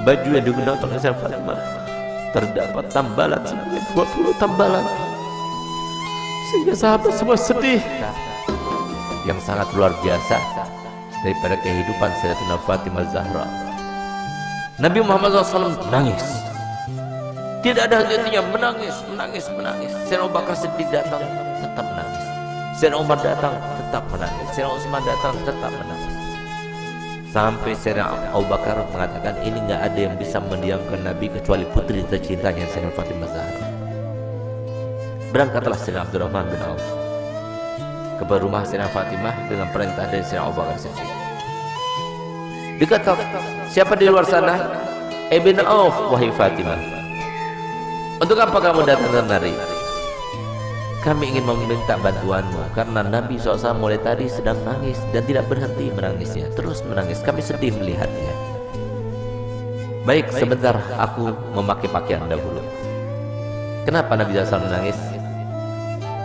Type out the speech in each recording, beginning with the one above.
Baju yang digunakan oleh Sayyidah Fatimah terdapat tambalan sebanyak 20 tambalan, sehingga sahabat semua sedih. Yang sangat luar biasa daripada kehidupan Sayyidatina Fatimah Zahra, Nabi Muhammad SAW menangis. Tidak ada henti-hentinya, menangis. Sayyidina Abu Bakar Siddiq datang, tetap menangis. Sayyidina Umar datang, tetap menangis. Sayyidina Utsman datang, tetap menangis. Sampai Sayyidina Abu Bakar mengatakan, ini nggak ada yang bisa mendiamkan Nabi kecuali putri tercintanya Sayyidatina Fatimah Zahra. Berangkatlah Sayyidina Abdurrahman bin Auf ke rumah Sayyidatina Fatimah dengan perintah dari Sayyidina Abu Bakar Siddiq. Dikatakan, siapa di luar sana? Ibn Auf, wahai Fatimah. Untuk apa kamu datang kemari? Kami ingin meminta bantuanmu karena Nabi SAW mulai tadi sedang nangis dan tidak berhenti menangisnya, terus menangis. Kami sedih melihatnya. Baik, sebentar aku memakai pakaian dahulu. Kenapa Nabi SAW menangis?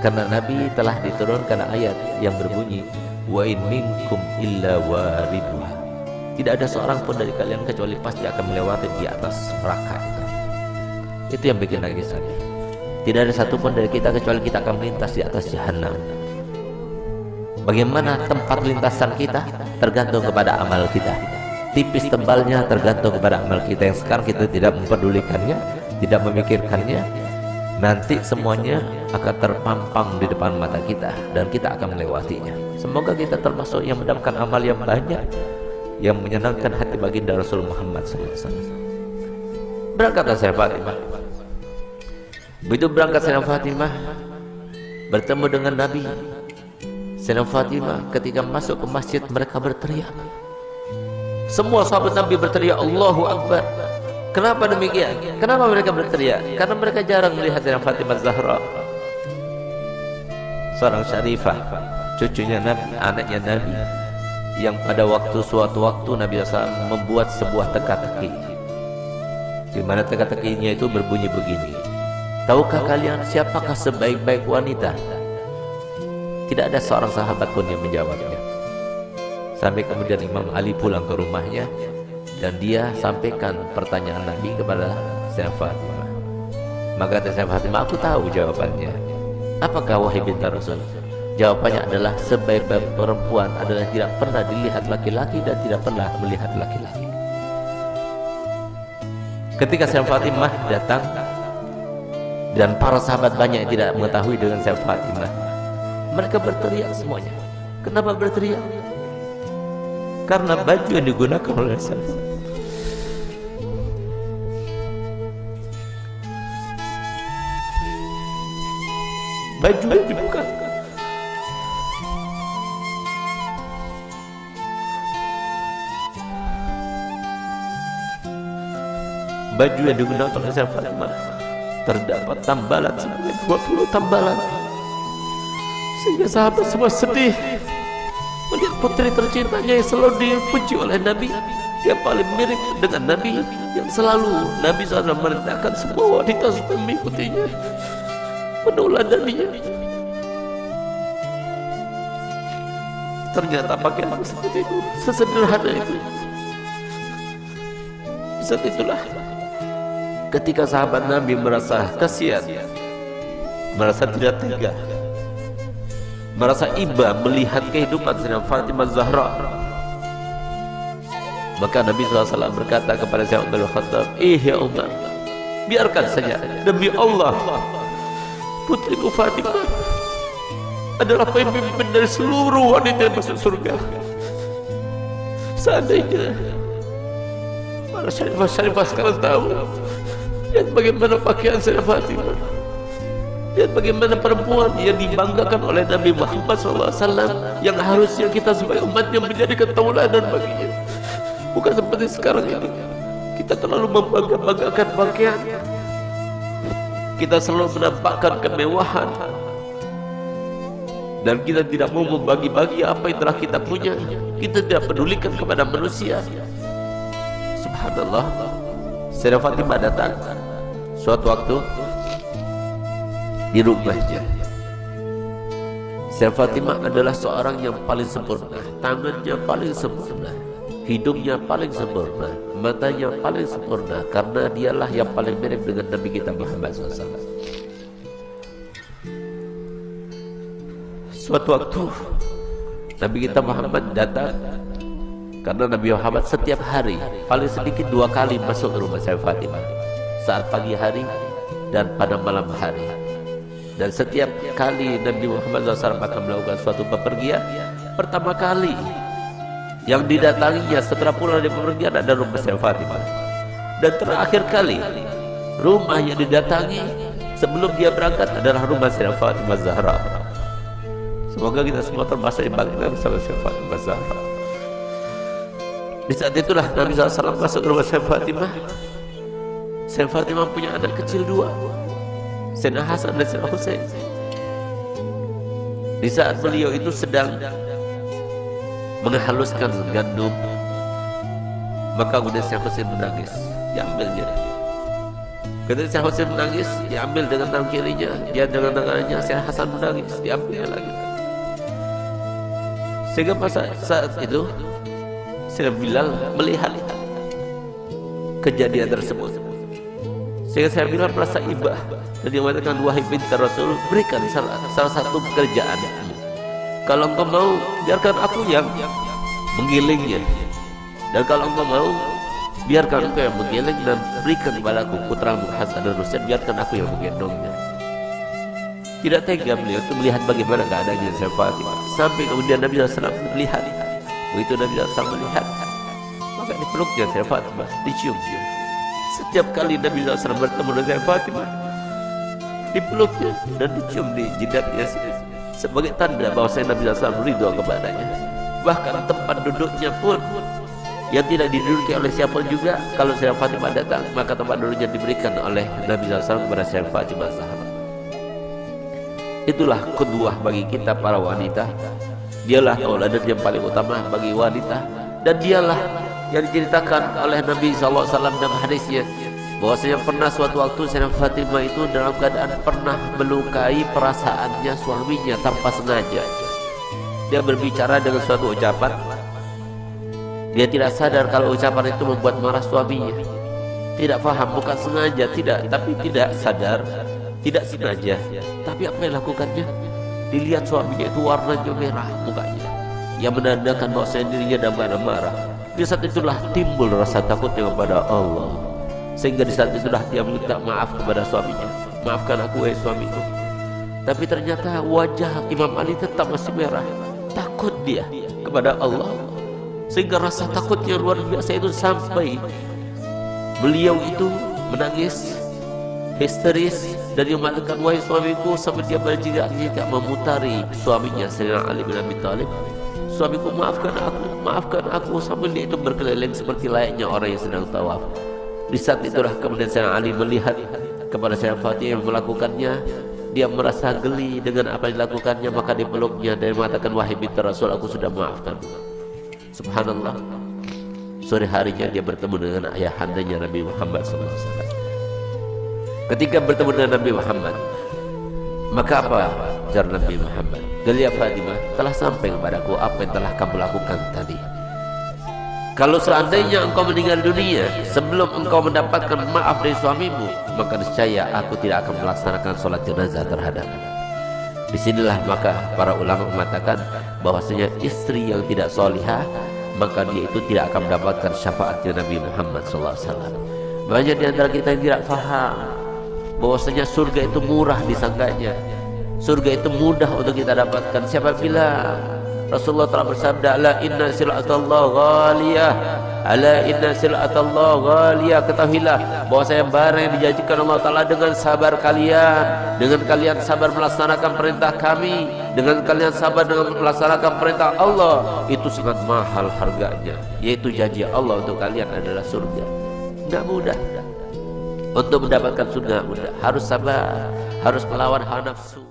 Karena Nabi telah diturunkan ayat yang berbunyi, wa in minkum illa wariduha. Tidak ada seorang pun dari kalian kecuali pasti akan melewati di atas neraka itu. Itu yang bikin nangis Nabi. Tidak ada satupun dari kita kecuali kita akan melintas di atas jahanam. Bagaimana tempat lintasan kita tergantung kepada amal kita. Tipis tebalnya tergantung kepada amal kita yang sekarang kita tidak memperdulikannya, tidak memikirkannya. Nanti semuanya akan terpampang di depan mata kita dan kita akan melewatinya. Semoga kita termasuk yang mendapatkan amal yang banyak, yang menyenangkan hati baginda Rasul Muhammad SAW. Berangkatlah Sayyidah Fatimah. Begitu berangkat Sayyidah Fatimah bertemu dengan Nabi. Sayyidah Fatimah ketika masuk ke masjid, mereka berteriak. Semua sahabat Nabi berteriak Allahu Akbar. Kenapa demikian? Kenapa mereka berteriak? Karena mereka jarang melihat Sayyidah Fatimah Zahra, seorang syarifah, cucunya Nabi, anaknya Nabi, yang pada suatu waktu Nabi SAW membuat sebuah teka-teki, di mana teka-tekinya itu berbunyi begini. Tahukah kalian siapakah sebaik-baik wanita? Tidak ada seorang sahabat pun yang menjawabnya. Sampai kemudian Imam Ali pulang ke rumahnya dan dia sampaikan pertanyaan Nabi kepada Sayyidah Fatimah. Maka Sayyidah Fatimah, aku tahu jawabannya. Apakah wahai binti Rasul? Jawabannya adalah sebaik-baik perempuan adalah tidak pernah dilihat laki-laki dan tidak pernah melihat laki-laki. Ketika Sayyidah Fatimah datang dan para sahabat banyak yang tidak mengetahui dengan Sayyidah Fatimah, mereka berteriak semuanya. Kenapa berteriak? Karena baju yang digunakan oleh Sayyidah, baju yang dibuka, baju yang digunakan oleh Sayyidah Fatimah terdapat tambalan sebanyak 20 tambalan, sehingga sahabat semua sedih melihat putri tercintanya yang selalu dipuji oleh Nabi, yang paling mirip dengan Nabi, yang selalu Nabi SAW merendahkan semua wanita supaya mengikutinya, meneladaninya. Ternyata pakaian seperti itu, sesederhana itu. Saat itulah ketika sahabat Nabi merasa kasihan, merasa tidak tega, merasa iba melihat kehidupan Sayyidah Fatimah Zahra, maka Nabi SAW berkata kepada Sayyidina Umar bin Khattab, ya Umar, biarkan saja, demi Allah putriku Fatimah adalah pemimpin dari seluruh wanita yang masuk surga. Seandainya para syarifah sekarang tahu, lihat bagaimana pakaian Sayyidah Fatimah, lihat bagaimana perempuan yang dibanggakan oleh Nabi Muhammad SAW, yang harusnya kita sebagai umatnya menjadikan tauladan baginya. Bukan seperti sekarang ini, kita terlalu membangga-banggakan pakaian, kita selalu menampakkan kemewahan, dan kita tidak mau membagi-bagi apa yang telah kita punya. Kita tidak pedulikan kepada manusia. Subhanallah, Sayyidah Fatimah datang suatu waktu di rumahnya. Sayyidah Fatimah adalah seorang yang paling sempurna, tangannya paling sempurna, hidungnya paling sempurna, matanya paling sempurna, karena dialah yang paling mirip dengan Nabi kita Muhammad SAW. Suatu waktu Nabi kita Muhammad datang, karena Nabi Muhammad setiap hari paling sedikit 2 kali masuk ke rumah Sayyidah Fatimah, saat pagi hari dan pada malam hari. Dan setiap kali Nabi Muhammad SAW akan melakukan suatu bepergian, pertama kali yang didatanginya setelah pulang dari bepergian ada rumah Sayyidah Fatimah. Dan terakhir kali rumah yang didatangi sebelum dia berangkat adalah rumah Sayyidah Fatimah Zahra. Semoga kita semua termasuk yang bangga bersama Sayyidah Fatimah Zahra. Di saat itulah Nabi SAW masuk ke rumah Sayyidah Fatimah. Sayyidah Fatimah punya anak kecil 2, Sayyidina Hasan dan Sayyidina Husain. Di saat beliau itu sedang menghaluskan gandum, maka kemudian Sayyidina Husain menangis, diambilnya. Ketika Sayyidina Husain menangis, diambil dengan tangan kirinya, dia dengan tangannya. Sayyidina Hasan menangis, diambil lagi. Sehingga saat itu Sayyidina Bilal melihat kejadian tersebut, sehingga Sayyidina Bilal merasa iba dan dia mengatakan, wahai binti Rasul, berikan salah satu pekerjaan. Kalau engkau mau, biarkan aku yang menggilingnya, dan kalau engkau mau, biarkan engkau yang menggiling dan berikan kepadaku putramu Hasan dan Husain, biarkan aku yang menggendongnya. Tidak tega beliau itu melihat bagaimana keadaannya Sayyidah Fatimah, sampai kemudian Nabi SAW melihat. Begitu Nabi SAW melihat, maka dipeluknya Sayyidah Fatimah, dicium. Setiap kali Nabi SAW bertemu dengan Sayyidah Fatimah, dipeluknya dan dicium di jidatnya sebagai tanda bahwa Nabi SAW ridho kepadanya. Bahkan tempat duduknya pun yang tidak diduduki oleh siapa juga, kalau Sayyidah Fatimah datang, maka tempat duduknya diberikan oleh Nabi SAW kepada Sayyidah Fatimah Zahra. Itulah kedua bagi kita para wanita. Dialah tauladan yang paling utama bagi wanita, dan dialah yang diceritakan oleh Nabi SAW dalam hadisnya, bahwasanya pernah suatu waktu Sayyidah Fatimah itu dalam keadaan pernah melukai perasaannya suaminya tanpa sengaja. Dia berbicara dengan suatu ucapan, dia tidak sadar kalau ucapan itu membuat marah suaminya. Tidak paham, bukan sengaja, tidak, tapi tidak sadar, tidak sengaja. Tapi apa yang lakukannya? Dilihat suaminya itu warnanya merah mukanya, yang menandakan bahwa dirinya dalam keadaan marah. Di saat itulah timbul rasa takutnya kepada Allah, sehingga di saat itulah dia minta maaf kepada suaminya. Maafkan aku, wahai suamiku. Tapi ternyata wajah Imam Ali tetap masih merah. Takut dia kepada Allah, sehingga rasa takutnya luar biasa itu sampai beliau itu menangis histeris dan dia mengatakan, wahai suamiku, sampai dia berjingak-jingak memutari suaminya Sayyidina Ali bin Abi Thalib. Suamiku, maafkan aku, sambil dia itu berkeliling seperti layaknya orang yang sedang tawaf. Di saat itulah kemudian Sayyidina Ali melihat kepada Sayyidah Fatimah yang melakukannya. Dia merasa geli dengan apa yang dilakukannya, maka dipeluknya dan mengatakan, wahai binti Rasul, aku sudah maafkan. Subhanallah, sore harinya dia bertemu dengan ayahandanya Nabi Muhammad SAW. Ketika bertemu dengan Nabi Muhammad, maka apa ujar Nabi Muhammad? Gelia Fatimah, telah sampai kepadaku apa yang telah kamu lakukan tadi. Kalau seandainya engkau meninggal dunia sebelum engkau mendapatkan maaf dari suamimu, maka niscaya aku tidak akan melaksanakan sholat jenazah terhadapmu. Disinilah maka para ulama mengatakan bahwasanya istri yang tidak solihah, maka dia itu tidak akan mendapatkan syafaatnya Nabi Muhammad SAW. Banyak di antara kita yang tidak faham bahwasanya surga itu murah disangkanya, surga itu mudah untuk kita dapatkan. Siapa bilang? Rasulullah telah bersabda, ala inna sil'atallah ghaliyah, ala inna sil'atallah ghaliyah. Ketahuilah bahwasanya barang yang dijanjikan Allah Ta'ala dengan sabar kalian, dengan kalian sabar melaksanakan perintah kami, dengan kalian sabar dengan melaksanakan perintah Allah, itu sangat mahal harganya, yaitu janji Allah untuk kalian adalah surga. Tidak mudah untuk mendapatkan surga, mudah. Harus sabar, harus melawan hawa nafsu.